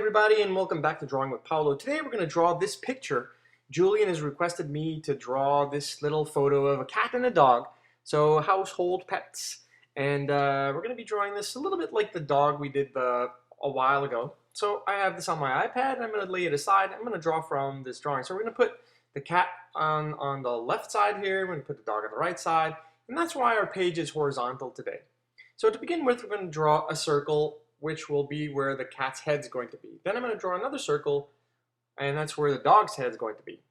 everybody, and welcome back to Drawing with Paolo. Today we're going to draw this picture. Julian has requested me to draw this little photo of a cat and a dog, so household pets. And we're going to be drawing this a little bit like the dog we did a while ago. So I have this on my iPad, and I'm going to lay it aside. I'm going to draw from this drawing. So we're going to put the cat on the left side here. We're going to put the dog on the right side, and that's why our page is horizontal today. So to begin with, we're going to draw a circle, which will be where the cat's head's going to be. Then I'm going to draw another circle, and that's where the dog's head's going to be.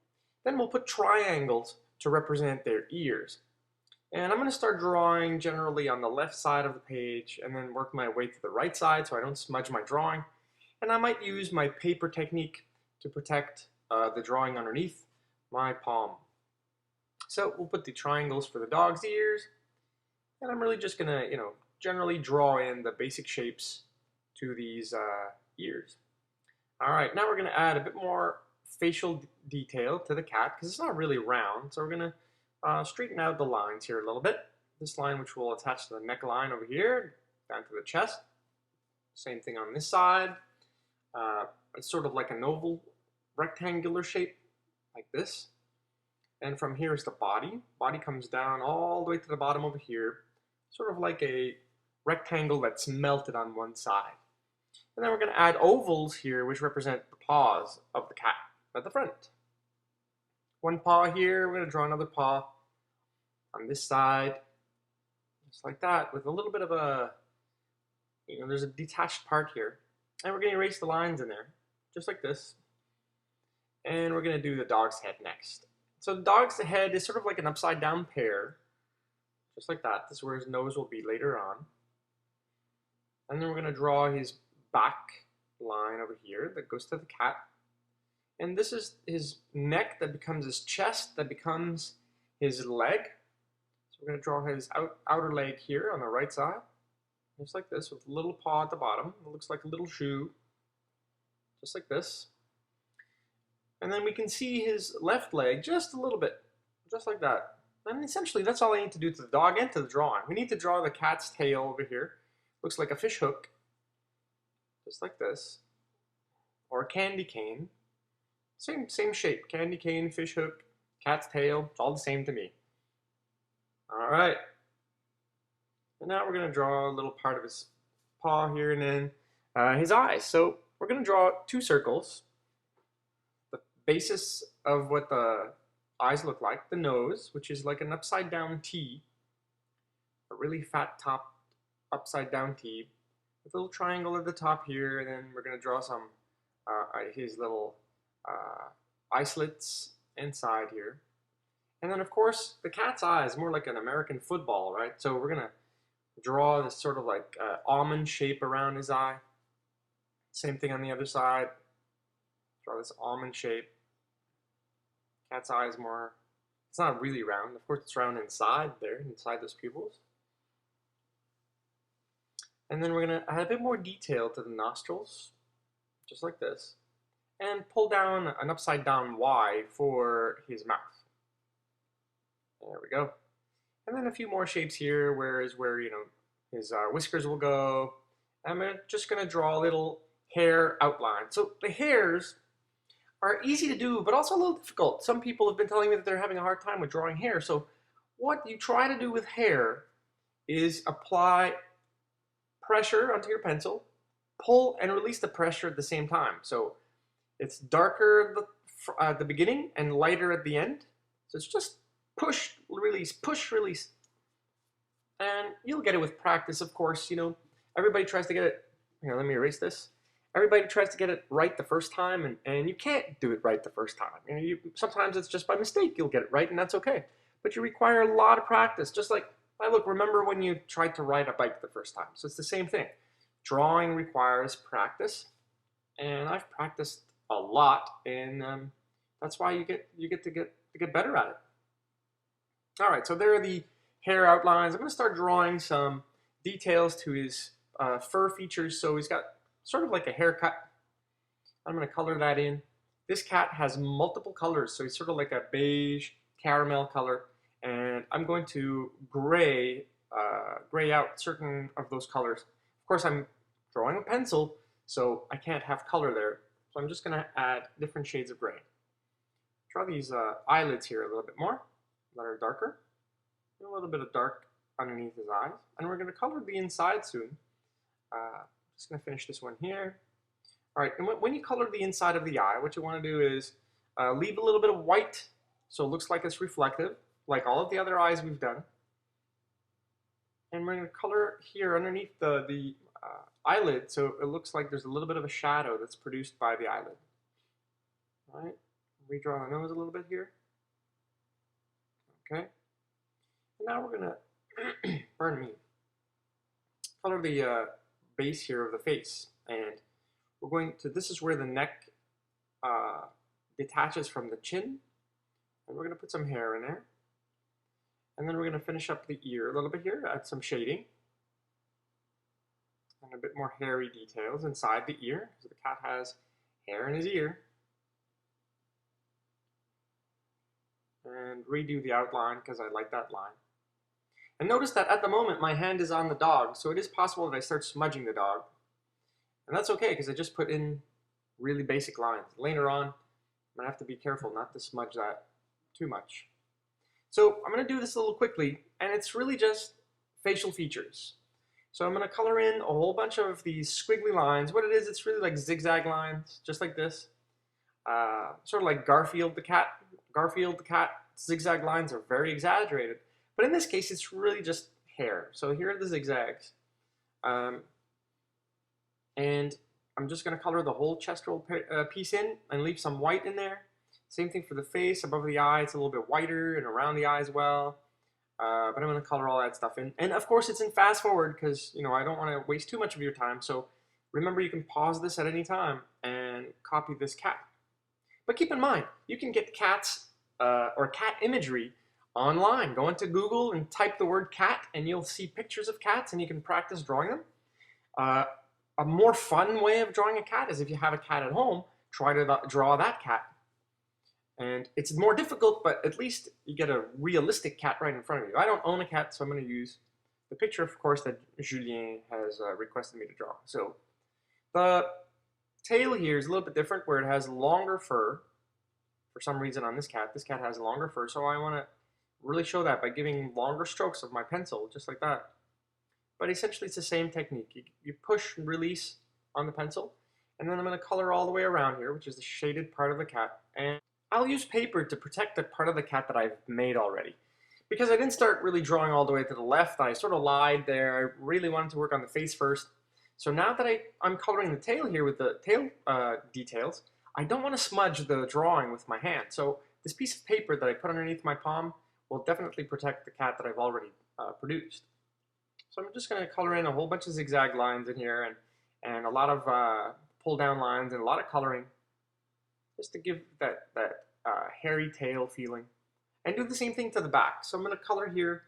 Then we'll put triangles to represent their ears. And I'm going to start drawing generally on the left side of the page and then work my way to the right side so I don't smudge my drawing. And I might use my paper technique to protect the drawing underneath my palm. So we'll put the triangles for the dog's ears, and I'm really just going to, generally draw in the basic shapes to these ears. All right, now we're going to add a bit more facial detail to the cat because it's not really round. So we're going to straighten out the lines here a little bit. This line, which will attach to the neckline over here, down to the chest. Same thing on this side. It's sort of like an oval rectangular shape, like this. And from here is the body. Body comes down all the way to the bottom over here, sort of like a rectangle that's melted on one side. And then we're going to add ovals here, which represent the paws of the cat at the front. One paw here, we're going to draw another paw on this side, just like that, with a little bit of a, there's a detached part here. And we're going to erase the lines in there, just like this. And we're going to do the dog's head next. So the dog's head is sort of like an upside down pear, just like that. This is where his nose will be later on. And then we're going to draw his back line over here that goes to the cat. And this is his neck that becomes his chest, that becomes his leg. So we're going to draw his outer leg here on the right side, just like this, with a little paw at the bottom. It looks like a little shoe, just like this. And then we can see his left leg just a little bit, just like that. And essentially that's all I need to do to the dog and to the drawing. We need to draw the cat's tail over here. Looks like a fish hook, just like this, or a candy cane. Same shape, candy cane, fish hook, cat's tail, it's all the same to me. All right, and now we're going to draw a little part of his paw here and then his eyes. So we're going to draw two circles. The basis of what the eyes look like, the nose, which is like an upside down T, a really fat top upside down T, with a little triangle at the top here, and then we're going to draw some his little eye slits inside here. And then of course the cat's eye is more like an American football, right? So we're going to draw this sort of like almond shape around his eye. Same thing on the other side. Draw this almond shape. Cat's eye is more, it's not really round. Of course it's round inside there, inside those pupils. And then we're going to add a bit more detail to the nostrils, just like this, and pull down an upside down Y for his mouth. There we go. And then a few more shapes here, where his whiskers will go. I'm just going to draw a little hair outline. So the hairs are easy to do, but also a little difficult. Some people have been telling me that they're having a hard time with drawing hair. So what you try to do with hair is apply pressure onto your pencil, pull and release the pressure at the same time. So it's darker at the beginning and lighter at the end. So it's just push, release, push, release. And you'll get it with practice, of course. Everybody tries to get it, let me erase this. Everybody tries to get it right the first time, and you can't do it right the first time. Sometimes it's just by mistake you'll get it right, and that's okay. But you require a lot of practice, just like, remember when you tried to ride a bike the first time? So it's the same thing. Drawing requires practice, and I've practiced a lot, and that's why you get to get better at it. All right, so there are the hair outlines. I'm going to start drawing some details to his fur features. So he's got sort of like a haircut. I'm going to color that in. This cat has multiple colors, so he's sort of like a beige caramel color. And I'm going to gray out certain of those colors. Of course, I'm drawing a pencil, so I can't have color there. So I'm just going to add different shades of gray. Draw these eyelids here a little bit more that are darker. A little bit of dark underneath his eyes. And we're going to color the inside soon. Just going to finish this one here. All right, and when you color the inside of the eye, what you want to do is leave a little bit of white so it looks like it's reflective, like all of the other eyes we've done. And we're going to color here underneath the eyelid so it looks like there's a little bit of a shadow that's produced by the eyelid. All right, redraw the nose a little bit here. Okay, and now we're going to, pardon me, color the base here of the face. And we're going to, this is where the neck detaches from the chin. And we're going to put some hair in there. And then we're going to finish up the ear a little bit here, add some shading. And a bit more hairy details inside the ear, because the cat has hair in his ear. And redo the outline, because I like that line. And notice that at the moment my hand is on the dog, so it is possible that I start smudging the dog. And that's okay, because I just put in really basic lines. Later on, I'm going to have to be careful not to smudge that too much. So I'm going to do this a little quickly, and it's really just facial features. So I'm going to color in a whole bunch of these squiggly lines. What it is, it's really like zigzag lines, just like this. Sort of like Garfield the cat. Garfield the cat, zigzag lines are very exaggerated. But in this case, it's really just hair. So here are the zigzags. And I'm just going to color the whole chest roll piece in and leave some white in there. Same thing for the face, above the eye, it's a little bit whiter, and around the eye as well. But I'm going to color all that stuff in. And of course, it's in fast forward because, you know, I don't want to waste too much of your time. So remember, you can pause this at any time and copy this cat. But keep in mind, you can get cats or cat imagery online. Go into Google and type the word cat, and you'll see pictures of cats, and you can practice drawing them. A more fun way of drawing a cat is if you have a cat at home, try to draw that cat. And it's more difficult, but at least you get a realistic cat right in front of you. I don't own a cat, so I'm going to use the picture, of course, that Julien has requested me to draw. So the tail here is a little bit different, where it has longer fur. For some reason on this cat has longer fur, so I want to really show that by giving longer strokes of my pencil, just like that. But essentially it's the same technique. You push and release on the pencil, and then I'm going to color all the way around here, which is the shaded part of the cat. And I'll use paper to protect the part of the cat that I've made already. Because I didn't start really drawing all the way to the left, I sort of lied there. I really wanted to work on the face first. So now that I'm coloring the tail here with the tail details, I don't want to smudge the drawing with my hand. So this piece of paper that I put underneath my palm will definitely protect the cat that I've already produced. So I'm just going to color in a whole bunch of zigzag lines in here and a lot of pull down lines and a lot of coloring, just to give that hairy tail feeling. And do the same thing to the back. So I'm going to color here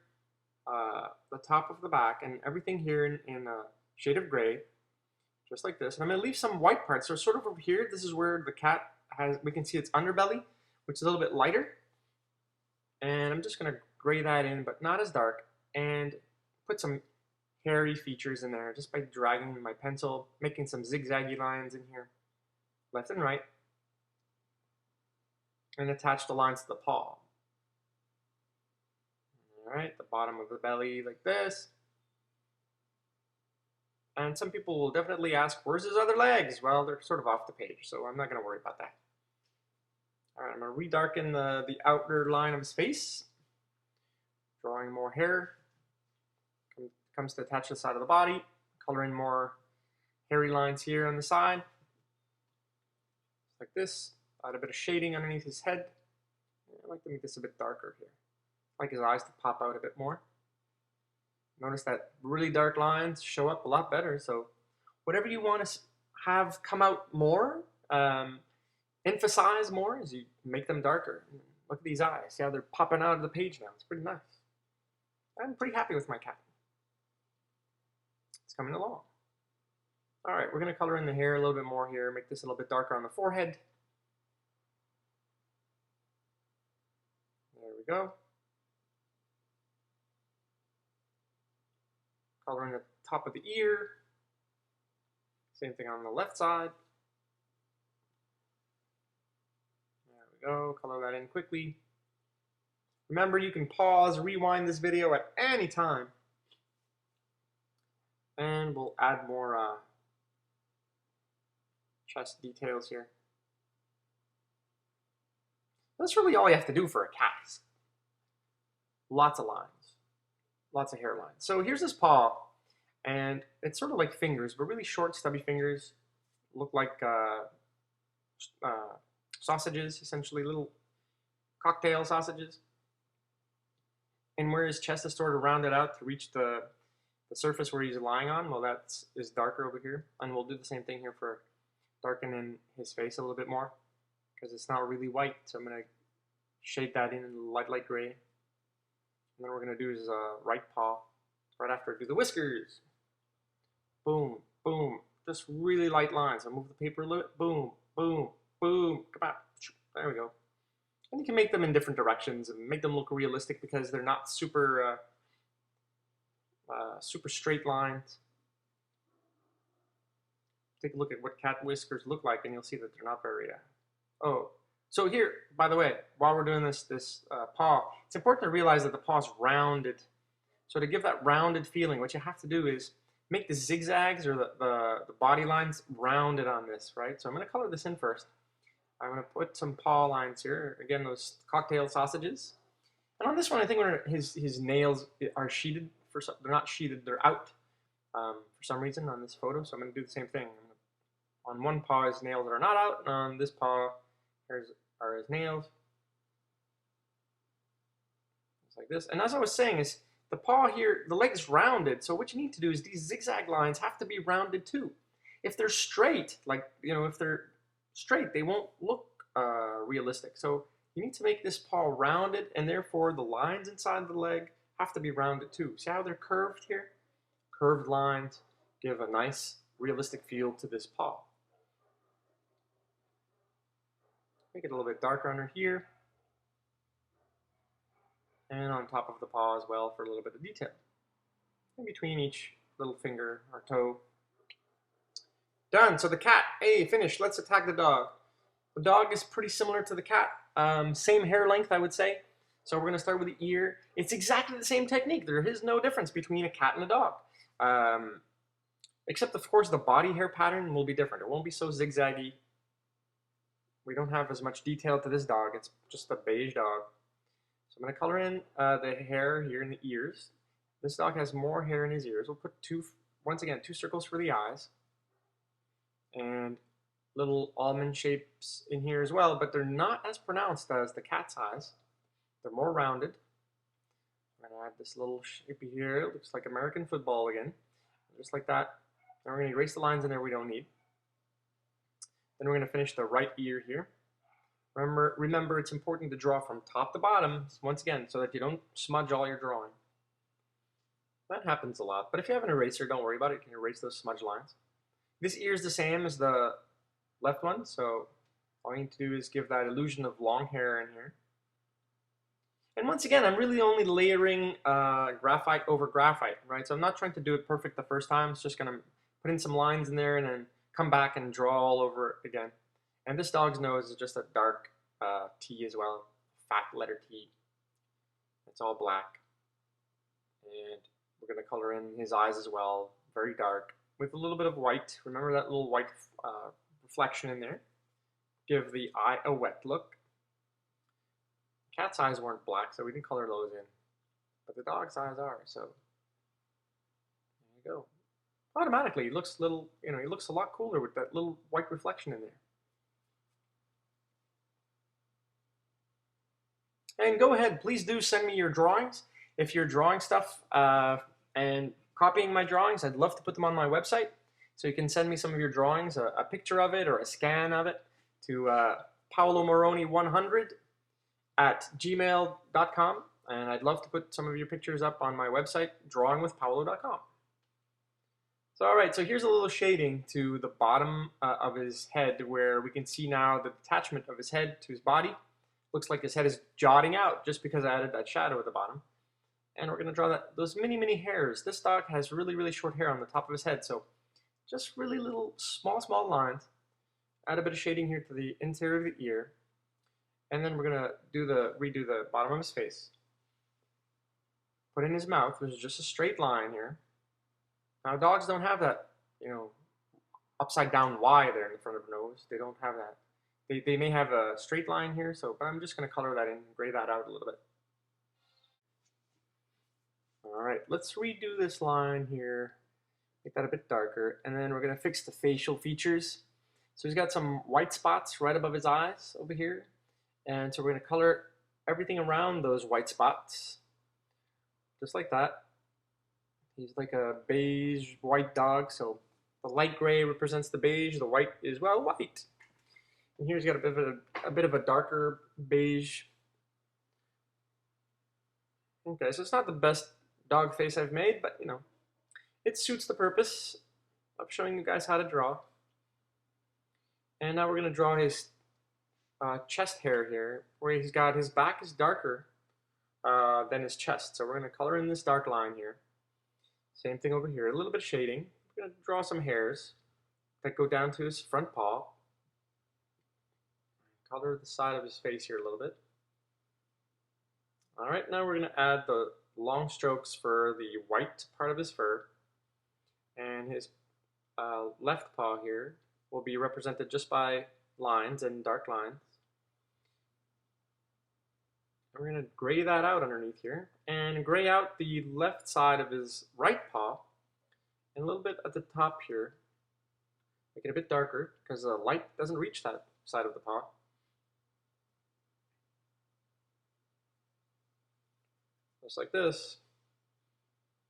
the top of the back and everything here in a shade of gray, just like this. And I'm going to leave some white parts. So sort of over here, this is where the cat has, we can see its underbelly, which is a little bit lighter. And I'm just going to gray that in, but not as dark. And put some hairy features in there just by dragging my pencil, making some zigzaggy lines in here, left and right. And attach the lines to the paw. Alright, the bottom of the belly like this. And some people will definitely ask, where's his other legs? Well, they're sort of off the page, so I'm not going to worry about that. Alright, I'm going to redarken the outer line of his face. Drawing more hair. Comes to attach the side of the body. Color in more hairy lines here on the side. Like this. Add a bit of shading underneath his head. I like to make this a bit darker here. I like his eyes to pop out a bit more. Notice that really dark lines show up a lot better. So whatever you want to have come out more, emphasize more as you make them darker. Look at these eyes. See how they're popping out of the page now. It's pretty nice. I'm pretty happy with my cat. It's coming along. All right, we're going to color in the hair a little bit more here. Make this a little bit darker on the forehead. There we go. Color in the top of the ear. Same thing on the left side. There we go, color that in quickly. Remember, you can pause, rewind this video at any time. And we'll add more chest details here. That's really all you have to do for a cat. Lots of lines, lots of hairlines. So here's his paw, and it's sort of like fingers, but really short, stubby fingers. Look like sausages, essentially, little cocktail sausages. And where his chest is sort of rounded out to reach the surface where he's lying on, well, that is darker over here. And we'll do the same thing here for darkening his face a little bit more, because it's not really white. So I'm going to shade that in light gray. And then what we're going to do is right paw, right after I do the whiskers. Boom, boom. Just really light lines. I'll move the paper a little bit. Boom, boom, boom. Come on. There we go. And you can make them in different directions and make them look realistic because they're not super super straight lines. Take a look at what cat whiskers look like, and you'll see that they're not very. Oh, so here, by the way, while we're doing this paw, it's important to realize that the paw's rounded. So to give that rounded feeling, what you have to do is make the zigzags or the body lines rounded on this, right? So I'm going to color this in first. I'm going to put some paw lines here. Again, those cocktail sausages. And on this one, I think his nails are sheeted. They're not sheeted, they're out for some reason on this photo. So I'm going to do the same thing. On one paw, his nails are not out. And on this paw, are his nails. Just like this. And as I was saying, is the paw here, the leg's rounded. So what you need to do is these zigzag lines have to be rounded too. If they're straight, like, if they're straight, they won't look realistic. So you need to make this paw rounded, and therefore the lines inside the leg have to be rounded too. See how they're curved here? Curved lines give a nice realistic feel to this paw. Make it a little bit darker under here. And on top of the paw as well for a little bit of detail. In between each little finger or toe. Done. So the cat, hey, finished. Let's attack the dog. The dog is pretty similar to the cat. Same hair length, I would say. So we're going to start with the ear. It's exactly the same technique. There is no difference between a cat and a dog. Except, of course, the body hair pattern will be different. It won't be so zigzaggy. We don't have as much detail to this dog. It's just a beige dog. So I'm going to color in the hair here in the ears. This dog has more hair in his ears. We'll put once again, two circles for the eyes. And little almond shapes in here as well, but they're not as pronounced as the cat's eyes. They're more rounded. I'm going to add this little shape here. It looks like American football again. Just like that. Then we're going to erase the lines in there we don't need. Then we're going to finish the right ear here. Remember, it's important to draw from top to bottom, once again, so that you don't smudge all your drawing. That happens a lot, but if you have an eraser, don't worry about it. You can erase those smudge lines. This ear is the same as the left one, so all you need to do is give that illusion of long hair in here. And once again, I'm really only layering graphite over graphite, right? So I'm not trying to do it perfect the first time. It's just going to put in some lines in there and then come back and draw all over it again. And this dog's nose is just a dark T as well, fat letter T. It's all black. And we're going to color in his eyes as well, very dark, with a little bit of white. Remember that little white reflection in there? Give the eye a wet look. Cat's eyes weren't black, so we didn't color those in. But the dog's eyes are, so there you go. Automatically, it looks little, he looks a lot cooler with that little white reflection in there. And go ahead, please do send me your drawings. If you're drawing stuff and copying my drawings, I'd love to put them on my website. So you can send me some of your drawings, a picture of it or a scan of it to Paolo Morrone 100 at gmail.com. And I'd love to put some of your pictures up on my website, drawingwithpaolo.com. So all right, so here's a little shading to the bottom of his head where we can see now the detachment of his head to his body. Looks like his head is jutting out just because I added that shadow at the bottom. And we're going to draw those mini hairs. This dog has really short hair on the top of his head, so just really little small lines. Add a bit of shading here to the interior of the ear. And then we're gonna redo the bottom of his face. Put in his mouth, which is just a straight line here. Now dogs don't have that, upside down Y there in the front of the nose. They don't have that. They may have a straight line here, but I'm just gonna color that in, gray that out a little bit. All right, let's redo this line here. Make that a bit darker, and then we're gonna fix the facial features. So he's got some white spots right above his eyes over here. And so we're going to color everything around those white spots, just like that. He's like a beige white dog, so the light gray represents the beige, the white is, well, white. And here he's got a bit of a darker beige. Okay, so it's not the best dog face I've made, but it suits the purpose of showing you guys how to draw. And now we're going to draw his chest hair here, where he's got his back is darker than his chest. So we're going to color in this dark line here. Same thing over here, a little bit of shading. We're going to draw some hairs that go down to his front paw. Color the side of his face here a little bit. All right, now we're going to add the long strokes for the white part of his fur. And his left paw here will be represented just by lines and dark lines. And we're going to gray that out underneath here and gray out the left side of his right paw and a little bit at the top here. Make it a bit darker because the light doesn't reach that side of the paw. Just like this.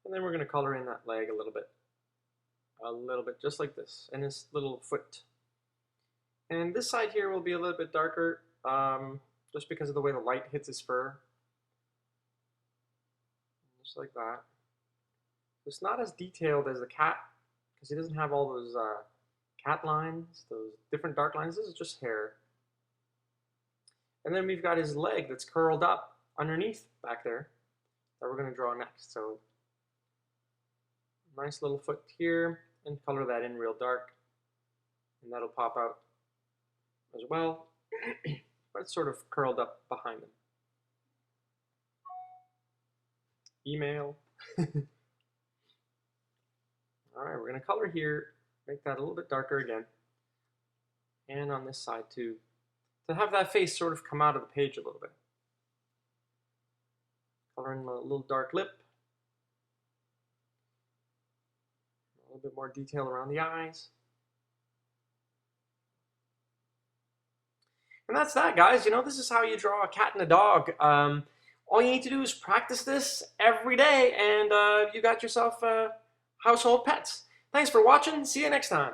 And then we're going to color in that leg a little bit, just like this, and his little foot. And this side here will be a little bit darker, just because of the way the light hits his fur. Just like that. It's not as detailed as the cat, because he doesn't have all those cat lines, those different dark lines. This is just hair. And then we've got his leg that's curled up underneath back there that we're going to draw next. So nice little foot here, and color that in real dark, and that'll pop out as well, but it's sort of curled up behind him. Email. All right, we're going to color here, make that a little bit darker again, and on this side too, to have that face sort of come out of the page a little bit. Color in a little dark lip. A little bit more detail around the eyes. And that's that, guys. This is how you draw a cat and a dog. All you need to do is practice this every day, and you got yourself household pets. Thanks for watching. See you next time.